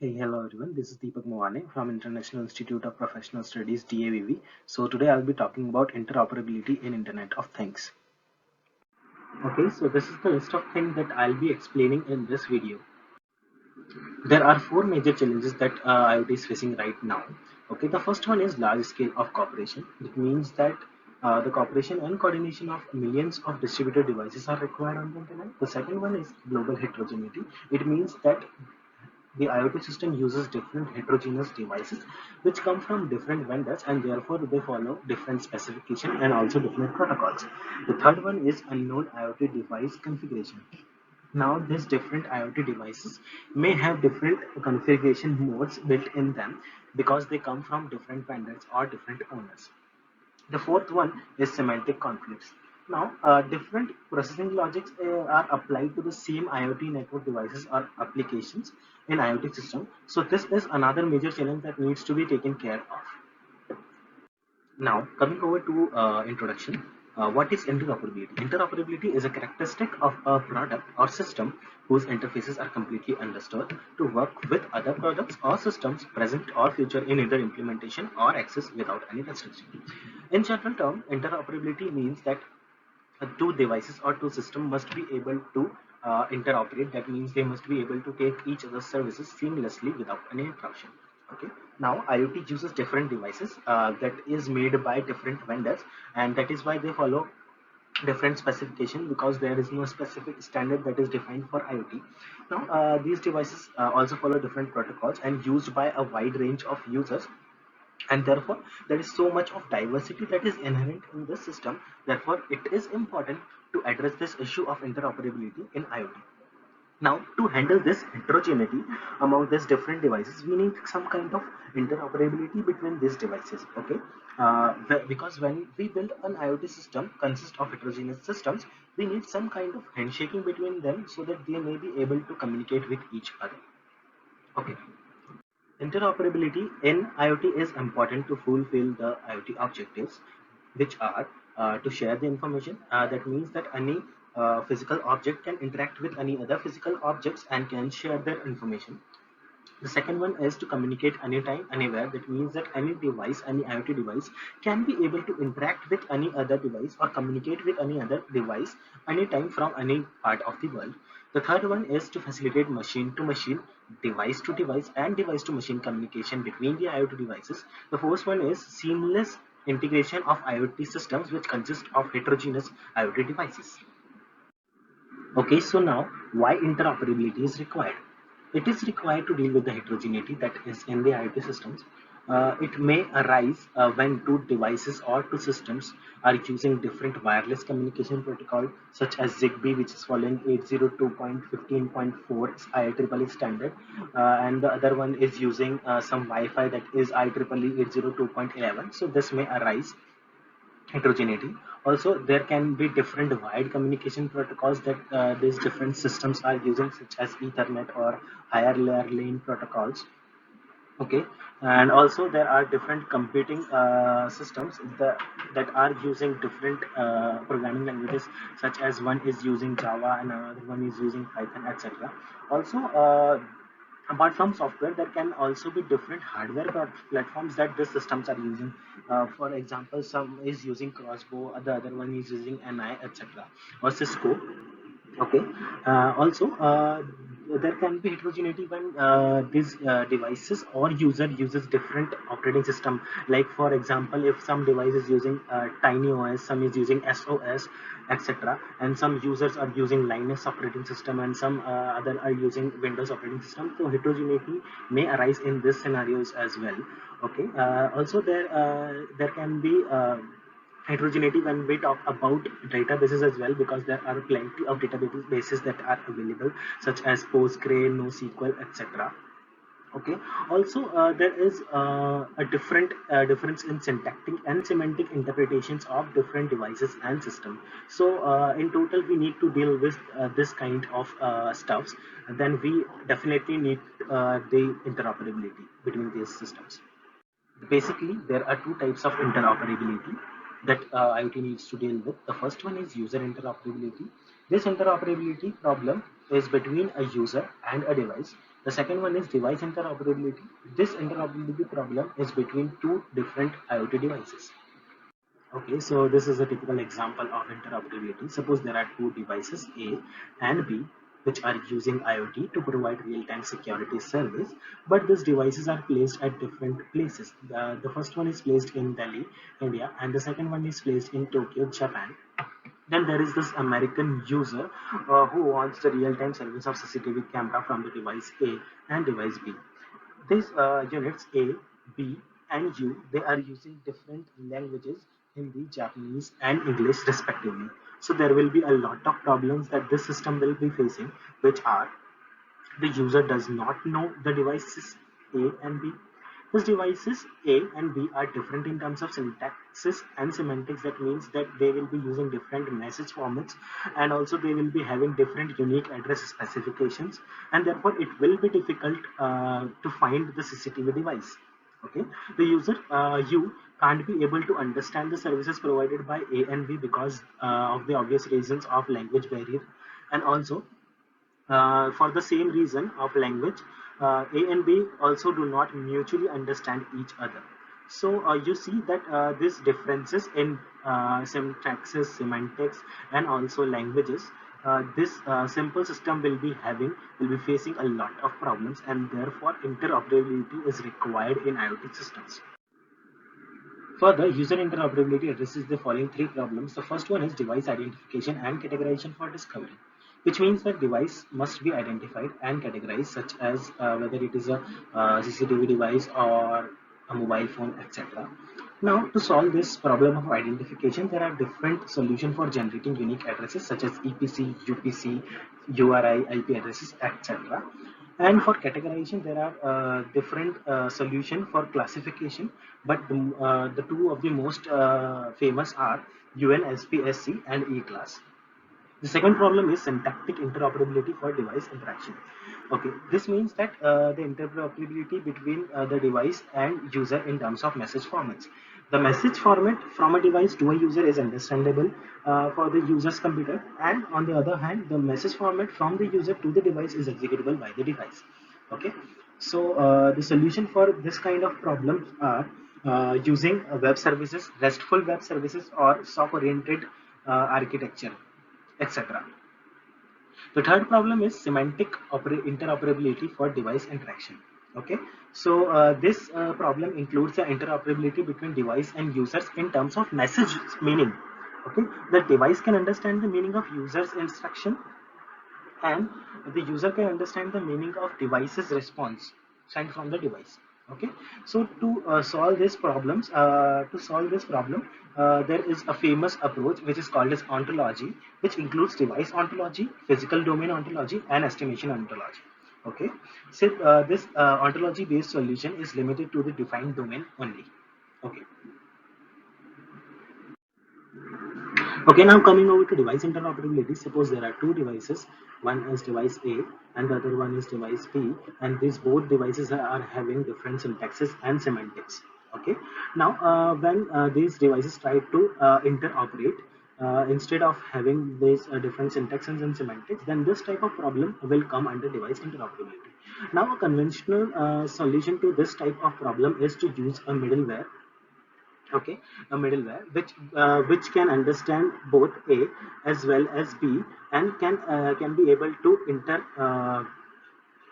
Hey, hello everyone. This is Deepak Mowane from International Institute of Professional Studies (DAVV). So today I'll be talking about interoperability in Internet of Things. Okay, so this is the list of things that I'll be explaining in this video. There are four major challenges that IoT is facing right now. Okay, the first one is large scale of cooperation. It means that the cooperation and coordination of millions of distributed devices are required on the internet. The second one is global heterogeneity. It means that the IoT system uses different heterogeneous devices which come from different vendors and therefore they follow different specification and also different protocols. The third one is unknown IoT device configuration. Now, these different IoT devices may have different configuration modes built in them because they come from different vendors or different owners. The fourth one is semantic conflicts. Now, different processing logics are applied to the same IoT network devices or applications in IoT system. So this is another major challenge that needs to be taken care of. Now, coming over to introduction, what is interoperability? Interoperability is a characteristic of a product or system whose interfaces are completely understood to work with other products or systems present or future in either implementation or access without any restriction. In general term, interoperability means that two devices or two systems must be able to interoperate. That means they must be able to take each other's services seamlessly without any interruption. Okay. Now IoT uses different devices that is made by different vendors, and that is why they follow different specification because there is no specific standard that is defined for IoT. Now these devices also follow different protocols and used by a wide range of users, and therefore there is so much of diversity that is inherent in this system. Therefore it is important to address this issue of interoperability in IoT. Now, to handle this heterogeneity among these different devices, we need some kind of interoperability between these devices. Okay, because when we build an IoT system consist of heterogeneous systems, we need some kind of handshaking between them so that they may be able to communicate with each other. Okay, interoperability in IoT is important to fulfill the IoT objectives, which are to share the information. That means that any physical object can interact with any other physical objects and can share their information. The second one is to communicate anytime, anywhere. That means that any device, any IoT device, can be able to interact with any other device or communicate with any other device anytime from any part of the world. The third one is to facilitate machine to machine, device to device, and device to machine communication between the IoT devices. The fourth one is seamless integration of IoT systems, which consist of heterogeneous IoT devices. Okay, so now why interoperability is required? It is required to deal with the heterogeneity that is in the IoT systems. It may arise when two devices or two systems are using different wireless communication protocol such as ZigBee, which is following 802.15.4 IEEE standard, and the other one is using some Wi-Fi that is IEEE 802.11. So this may arise heterogeneity. Also, there can be different wired communication protocols that these different systems are using, such as Ethernet or higher layer lane protocols. Okay, and also there are different computing systems that are using different programming languages, such as one is using Java and another one is using Python, etc. Also, apart from software, there can also be different hardware platforms that the systems are using. For example, some is using Crossbow, the other one is using NI, etc. or Cisco. Okay. Also, there can be heterogeneity when these devices or user uses different operating system. Like for example, if some device is using TinyOS, some is using SOS, etc., and some users are using Linux operating system, and some other are using Windows operating system. So heterogeneity may arise in these scenarios as well. Okay. Also, there can be heterogeneity when we talk about databases as well, because there are plenty of databases that are available, such as Postgre, NoSQL, etc. Okay. Also, there is a difference in syntactic and semantic interpretations of different devices and systems. So in total, we need to deal with this kind of stuffs. Then we definitely need the interoperability between these systems. Basically, there are two types of interoperability that IoT needs to deal with. The first one is user interoperability. This interoperability problem is between a user and a device. The second one is device interoperability. This interoperability problem is between two different IoT devices. Okay, so this is a typical example of interoperability. Suppose there are two devices A and B which are using IoT to provide real-time security service, but these devices are placed at different places. The first one is placed in Delhi, India, and the second one is placed in Tokyo, Japan. Then there is this American user who wants the real-time service of CCTV camera from the device A and device B. These units A, B, and U, they are using different languages, Hindi, Japanese, and English respectively. So there will be a lot of problems that this system will be facing, which are the user does not know the devices A and B. These devices A and B are different in terms of syntaxes and semantics. That means that they will be using different message formats, and also they will be having different unique address specifications, and therefore it will be difficult to find the CCTV device. Okay, the user you can't be able to understand the services provided by A and B because of the obvious reasons of language barrier, and also for the same reason of language, A and B also do not mutually understand each other. So you see that these differences in syntaxes, semantics, and also languages, this simple system will be facing a lot of problems, and therefore interoperability is required in IoT systems. Further, user interoperability addresses the following three problems. The first one is device identification and categorization for discovery, which means that device must be identified and categorized, such as whether it is a CCTV device or a mobile phone, etc. Now, to solve this problem of identification, there are different solutions for generating unique addresses such as EPC, UPC, URI, IP addresses, etc. And for categorization, there are different solutions for classification, but the two of the most famous are UNSPSC and E-class. The second problem is syntactic interoperability for device interaction. Okay, this means that the interoperability between the device and user in terms of message formats. The message format from a device to a user is understandable for the user's computer, and on the other hand, the message format from the user to the device is executable by the device. Okay, so the solution for this kind of problems are using web services, RESTful web services, or SOC-oriented architecture, etc. The third problem is semantic interoperability for device interaction. Okay, so this problem includes the interoperability between device and users in terms of message meaning. Okay, the device can understand the meaning of user's instruction, and the user can understand the meaning of device's response sent from the device. Okay, so to solve this problems to solve this problem, there is a famous approach which is called as ontology, which includes device ontology, physical domain ontology, and estimation ontology. Okay, so this ontology based solution is limited to the defined domain only. Okay. Okay, now coming over to device interoperability. Suppose there are two devices, one is device A and the other one is device B, and these both devices are having different syntaxes and semantics. Okay, now when these devices try to interoperate, instead of having these different syntaxes and semantics, then this type of problem will come under device interoperability. Now, a conventional solution to this type of problem is to use a middleware. Okay, a middleware which can understand both A as well as B, and can be able to inter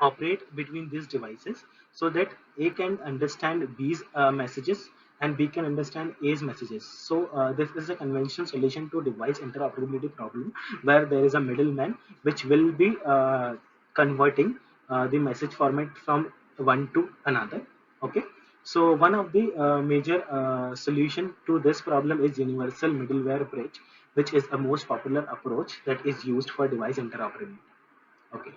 operate between these devices, so that A can understand B's messages and B can understand A's messages. So this is a conventional solution to device interoperability problem, where there is a middleman which will be converting the message format from one to another. Okay, so one of the major solution to this problem is universal middleware bridge, which is a most popular approach that is used for device interoperability. Okay.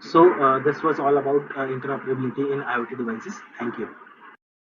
So this was all about interoperability in IoT devices. Thank you.